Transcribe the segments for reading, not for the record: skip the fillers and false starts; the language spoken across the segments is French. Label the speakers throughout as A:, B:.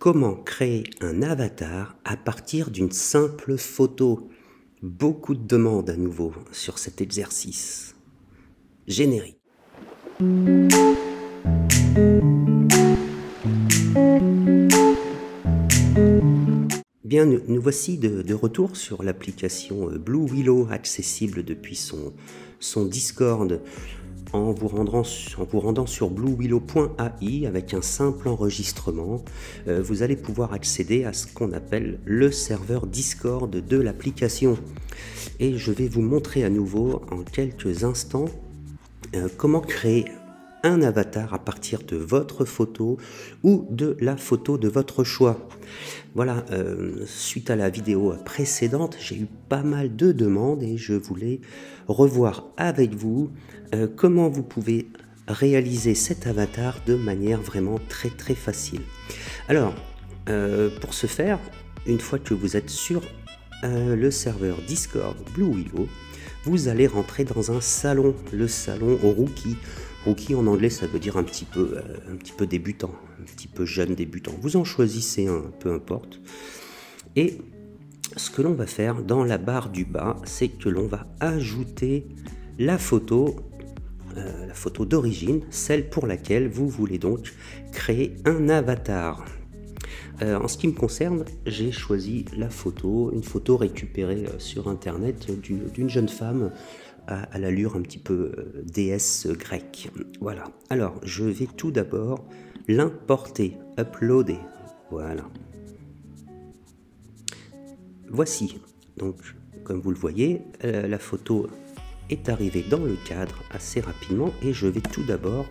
A: Comment créer un avatar à partir d'une simple photo? Beaucoup de demandes à nouveau sur cet exercice. Générique. Bien, nous voici de retour sur l'application Blue Willow, accessible depuis son Discord. En vous rendant sur bluewillow.ai avec un simple enregistrement, vous allez pouvoir accéder à ce qu'on appelle le serveur Discord de l'application. Et je vais vous montrer à nouveau en quelques instants comment créer un avatar à partir de votre photo ou de la photo de votre choix. Voilà, suite à la vidéo précédente, j'ai eu pas mal de demandes et je voulais revoir avec vous comment vous pouvez réaliser cet avatar de manière vraiment très facile. Alors, pour ce faire, une fois que vous êtes sur le serveur Discord Blue Willow, vous allez rentrer dans un salon, le salon Rookie. Rookie en anglais, ça veut dire un petit peu débutant, un petit peu jeune débutant. Vous en choisissez un, peu importe. Et ce que l'on va faire dans la barre du bas, c'est que l'on va ajouter la photo d'origine, celle pour laquelle vous voulez donc créer un avatar. En ce qui me concerne, j'ai choisi la photo, une photo récupérée sur internet d'une jeune femme à l'allure un petit peu déesse grecque. Voilà. Alors, je vais tout d'abord l'importer, uploader. Voilà. Voici. Donc, comme vous le voyez, la photo est arrivée dans le cadre assez rapidement et je vais tout d'abord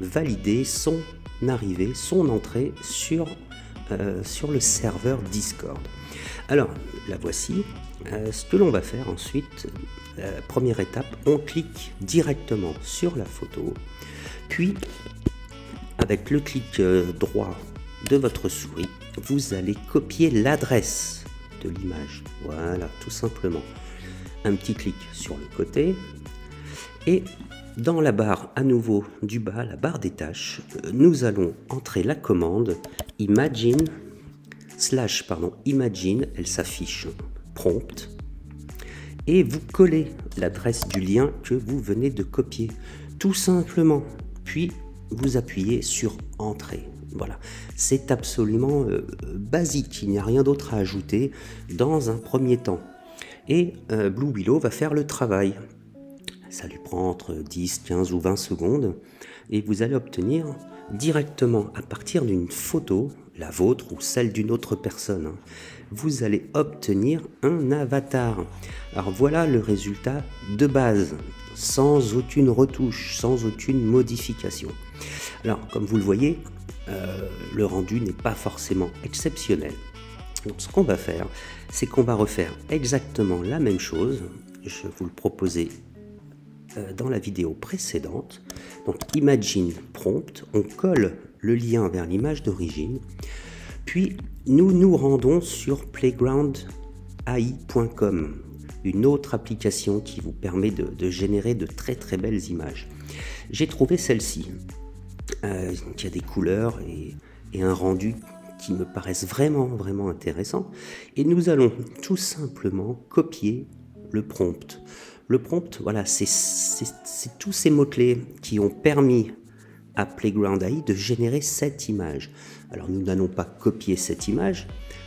A: valider son arrivée, son entrée sur le serveur Discord. Alors, la voici. Ce que l'on va faire ensuite, première étape, on clique directement sur la photo, puis avec le clic droit de votre souris, vous allez copier l'adresse de l'image. Voilà, tout simplement. Un petit clic sur le côté et dans la barre à nouveau du bas, la barre des tâches, nous allons entrer la commande imagine, elle s'affiche prompt, et vous collez l'adresse du lien que vous venez de copier, tout simplement, puis vous appuyez sur entrée. Voilà, c'est absolument basique, il n'y a rien d'autre à ajouter dans un premier temps. Et Blue Willow va faire le travail. Ça lui prend entre 10, 15 ou 20 secondes et vous allez obtenir directement à partir d'une photo, la vôtre ou celle d'une autre personne, vous allez obtenir un avatar. Alors voilà le résultat de base, sans aucune retouche, sans aucune modification. Alors comme vous le voyez, le rendu n'est pas forcément exceptionnel. Donc ce qu'on va faire, c'est qu'on va refaire exactement la même chose. Je vous le proposais dans la vidéo précédente. Donc imagine prompt, on colle le lien vers l'image d'origine, puis nous nous rendons sur playgroundai.com, une autre application qui vous permet de générer de très belles images. J'ai trouvé celle-ci, qui a des couleurs et un rendu qui me paraissent vraiment intéressants, et nous allons tout simplement copier le prompt. Le prompt, voilà, c'est tous ces mots-clés qui ont permis à Playground AI de générer cette image. Alors nous n'allons pas copier cette image,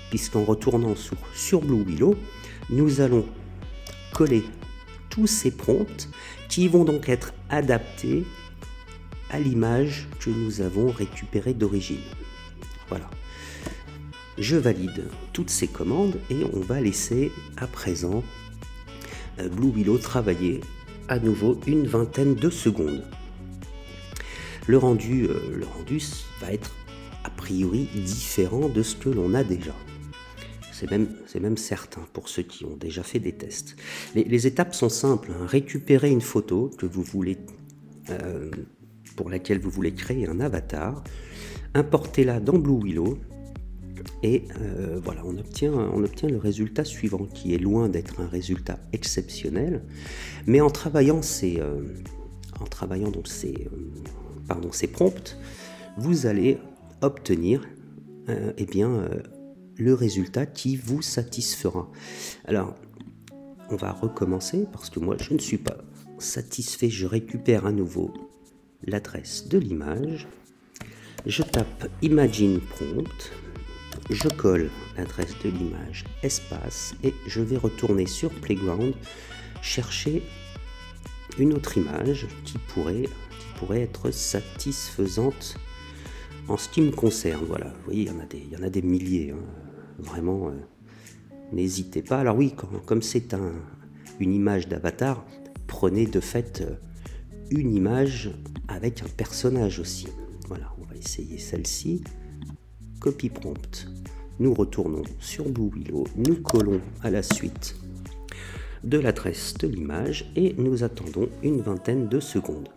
A: puisqu'en retournant sur Blue Willow, nous allons coller tous ces prompts qui vont donc être adaptés à l'image que nous avons récupérée d'origine. Voilà. Je valide toutes ces commandes et on va laisser à présent Blue Willow travailler à nouveau une vingtaine de secondes. Le rendu va être a priori différent de ce que l'on a déjà. C'est même certain pour ceux qui ont déjà fait des tests. Les étapes sont simples. Récupérer une photo que vous voulez, pour laquelle vous voulez créer un avatar, importez-la dans Blue Willow. Et voilà, on obtient le résultat suivant, qui est loin d'être un résultat exceptionnel, mais en travaillant ces prompts, vous allez obtenir eh bien, le résultat qui vous satisfera. Alors, on va recommencer parce que moi je ne suis pas satisfait. Je récupère à nouveau l'adresse de l'image, je tape Imagine Prompt, je colle l'adresse de l'image espace et je vais retourner sur Playground chercher une autre image qui pourrait être satisfaisante en ce qui me concerne. Voilà, vous voyez, il y en a des milliers, hein. Vraiment, n'hésitez pas. Alors oui, comme c'est une image d'avatar, prenez de fait une image avec un personnage aussi. Voilà, on va essayer celle-ci. Copy prompt. Nous retournons sur Blue Willow, nous collons à la suite de l'adresse de l'image et nous attendons une vingtaine de secondes.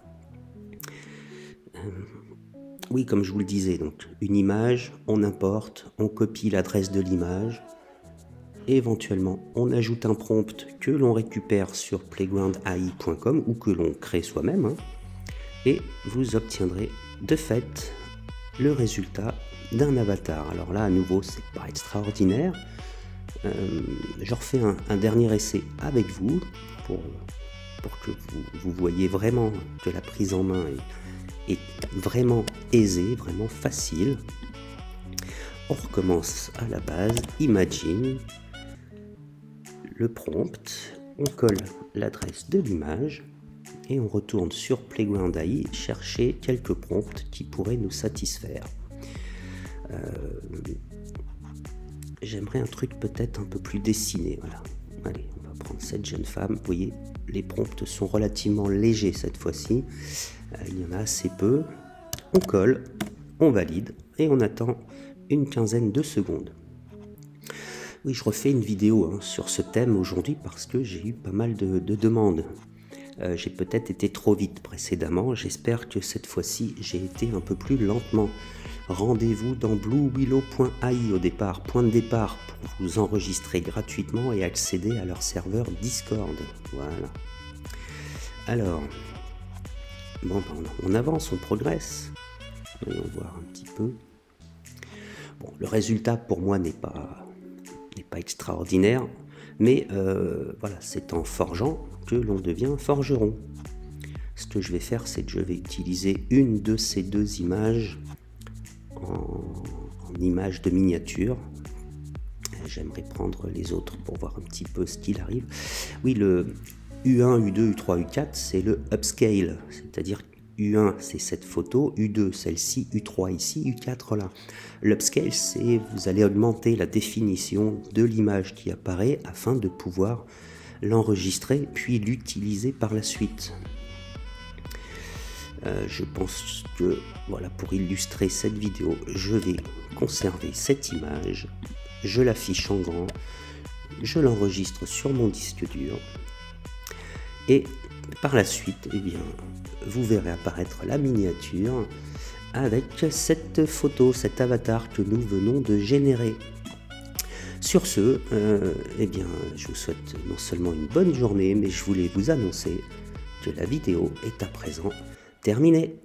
A: Oui, comme je vous le disais, donc une image, on importe, on copie l'adresse de l'image, éventuellement on ajoute un prompt que l'on récupère sur playgroundai.com ou que l'on crée soi-même, hein, et vous obtiendrez de fait le résultat d'un avatar. Alors là, à nouveau, c'est pas extraordinaire. Je refais un dernier essai avec vous pour que vous voyez vraiment que la prise en main est vraiment aisée, vraiment facile. On recommence à la base, Imagine, le prompt, on colle l'adresse de l'image et on retourne sur Playground AI chercher quelques prompts qui pourraient nous satisfaire. J'aimerais un truc peut-être un peu plus dessiné. Voilà. Allez, on va prendre cette jeune femme. Vous voyez, les prompts sont relativement légers cette fois-ci. Il y en a assez peu. On colle, on valide et on attend une quinzaine de secondes. Oui, je refais une vidéo sur ce thème aujourd'hui parce que j'ai eu pas mal de demandes. J'ai peut-être été trop vite précédemment. J'espère que cette fois-ci, j'ai été un peu plus lentement. Rendez-vous dans bluewillow.ai au départ, point de départ, pour vous enregistrer gratuitement et accéder à leur serveur Discord. Voilà. Alors, bon, on avance, on progresse. Voyons voir un petit peu. Bon, le résultat pour moi n'est pas extraordinaire, mais voilà, c'est en forgeant que l'on devient forgeron. Ce que je vais faire, c'est que je vais utiliser une de ces deux images en image de miniature. J'aimerais prendre les autres pour voir un petit peu ce qu'il arrive. Oui, le U1, U2, U3, U4, c'est le upscale, c'est-à-dire U1 c'est cette photo, U2 celle-ci, U3 ici, U4 là. L'upscale, c'est vous allez augmenter la définition de l'image qui apparaît afin de pouvoir l'enregistrer puis l'utiliser par la suite. Je pense que voilà, pour illustrer cette vidéo, je vais conserver cette image, je l'affiche en grand, je l'enregistre sur mon disque dur et par la suite, eh bien, vous verrez apparaître la miniature avec cette photo, cet avatar que nous venons de générer. Sur ce, eh bien, je vous souhaite non seulement une bonne journée, mais je voulais vous annoncer que la vidéo est à présent terminée.